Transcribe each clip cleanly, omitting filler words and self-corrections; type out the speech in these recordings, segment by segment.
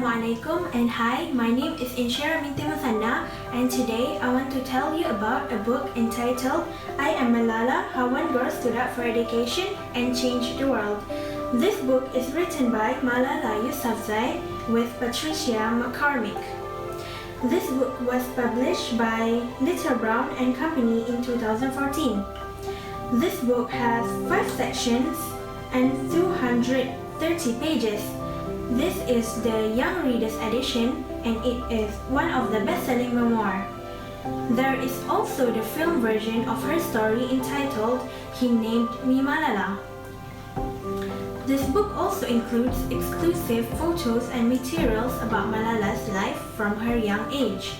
Assalamualaikum and hi, my name is Insyirah binti Muthanna, and today I want to tell you about a book entitled I Am Malala, How One Girl Stood Up for Education and Changed the World. This book is written by Malala Yousafzai with Patricia McCormick. This book was published by Little Brown and Company in 2014. This book has 5 sections and 230 pages. This is the Young Readers edition and it is one of the best-selling memoir. There is also the film version of her story entitled He Named Me Malala. This book also includes exclusive photos and materials about Malala's life from her young age.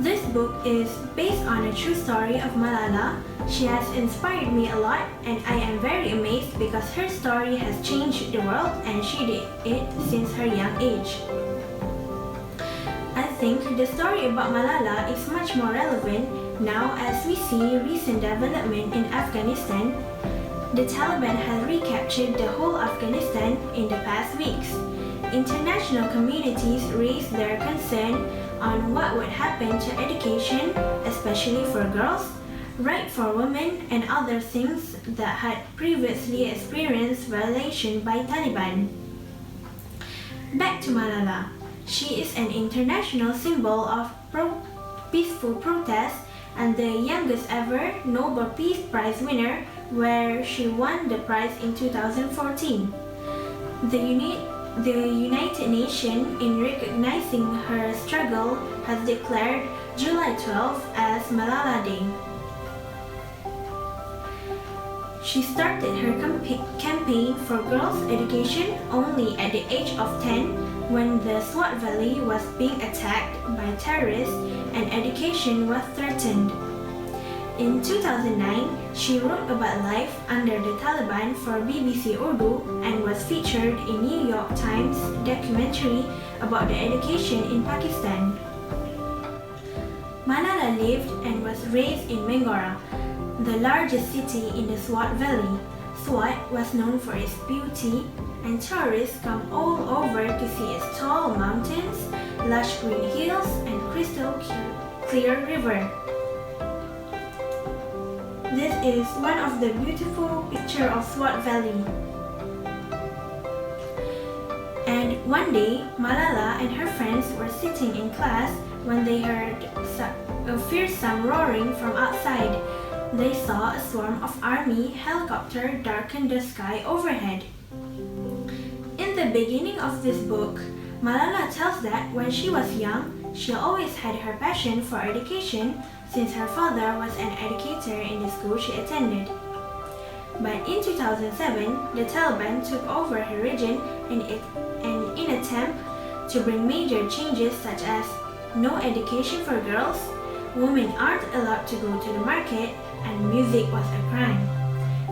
This book is based on a true story of Malala. She has inspired me a lot and I am very amazed because her story has changed the world and she did it since her young age. I think the story about Malala is much more relevant now as we see recent development in Afghanistan. The Taliban has recaptured the whole Afghanistan in the past weeks. International communities raised their concern on what would happen to education, especially for girls, right for women, and other things that had previously experienced violation by Taliban. Back to Malala. She is an international symbol of peaceful protest and the youngest ever Nobel Peace Prize winner, where she won the prize in 2014. The United Nations, in recognizing her struggle, has declared July 12 as Malala Day. She started her campaign for girls' education only at the age of 10 when the Swat Valley was being attacked by terrorists and education was threatened. In 2009, she wrote about life under the Taliban for BBC Urdu and was featured in New York Times documentary about the education in Pakistan. Malala lived and was raised in Mangora, the largest city in the Swat Valley. Swat was known for its beauty, and tourists come all over to see its tall mountains, lush green hills, and crystal clear river. This is one of the beautiful pictures of Swat Valley. And one day, Malala and her friends were sitting in class when they heard a fearsome roaring from outside. They saw a swarm of army helicopters darken the sky overhead. In the beginning of this book, Malala tells that when she was young, she always had her passion for education since her father was an educator in the school she attended. But in 2007, the Taliban took over her region and in an attempt to bring major changes such as no education for girls, women aren't allowed to go to the market, and music was a crime.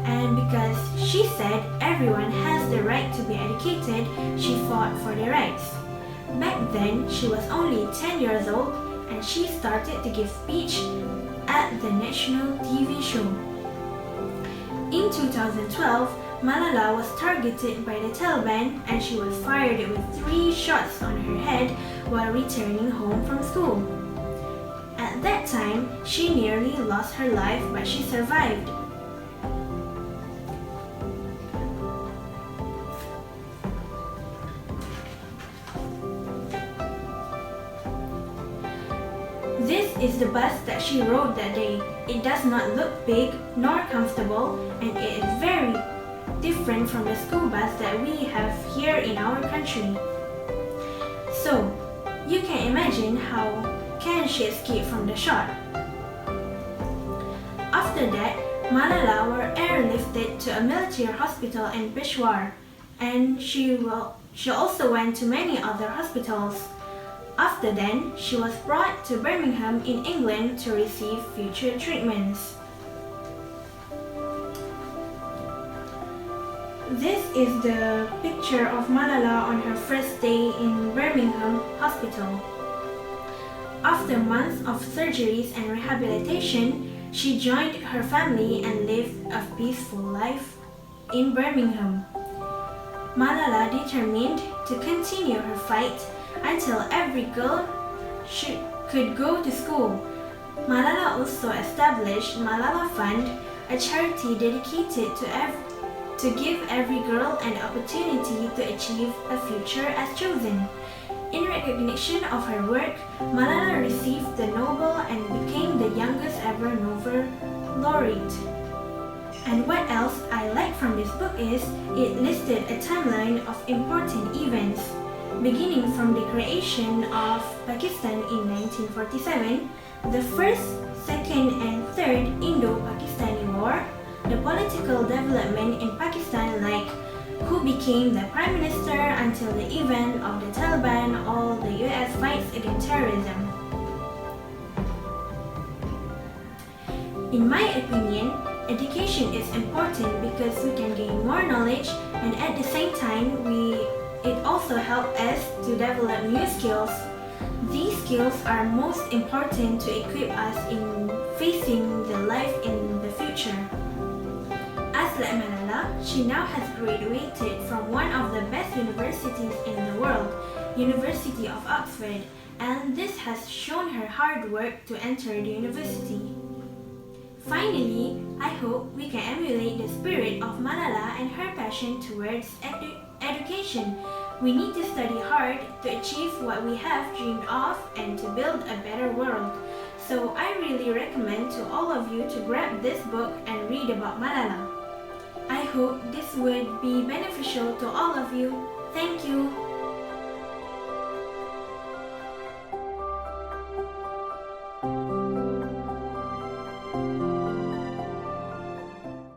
And because she said everyone has the right to be educated, she fought for their rights. Back then, she was only 10 years old and she started to give speech at the national TV show. In 2012, Malala was targeted by the Taliban and she was fired with 3 shots on her head while returning home from school. At that time, she nearly lost her life, but she survived. This is the bus that she rode that day. It does not look big nor comfortable, and it is very different from the school bus that we have here in our country. So, you can imagine how can she escape from the shot. After that, Malala was airlifted to a military hospital in Peshawar, and she also went to many other hospitals. After then, she was brought to Birmingham in England to receive future treatments. This is the picture of Malala on her first day in Birmingham Hospital. After months of surgeries and rehabilitation, she joined her family and lived a peaceful life in Birmingham. Malala determined to continue her fight until every girl could go to school. Malala also established Malala Fund, a charity dedicated to give every girl an opportunity to achieve a future as chosen. In recognition of her work, Malala received the Nobel and became the youngest ever Nobel laureate. And what else I like from this book is it listed a timeline of important events, beginning from the creation of Pakistan in 1947, the First, Second and Third Indo-Pakistani War, the political development in Pakistan like who became the Prime Minister until the event of the Taliban or the US fights against terrorism. In my opinion, education is important because we can gain more knowledge and at the same time it also helps us to develop new skills. These skills are most important to equip us in facing the life in the future. As like Malala, she now has graduated from one of the best universities in the world, University of Oxford, and this has shown her hard work to enter the university. Finally, I hope we can emulate the spirit of Malala and her passion towards education. We need to study hard to achieve what we have dreamed of and to build a better world. So I really recommend to all of you to grab this book and read about Malala. I hope this would be beneficial to all of you. Thank you.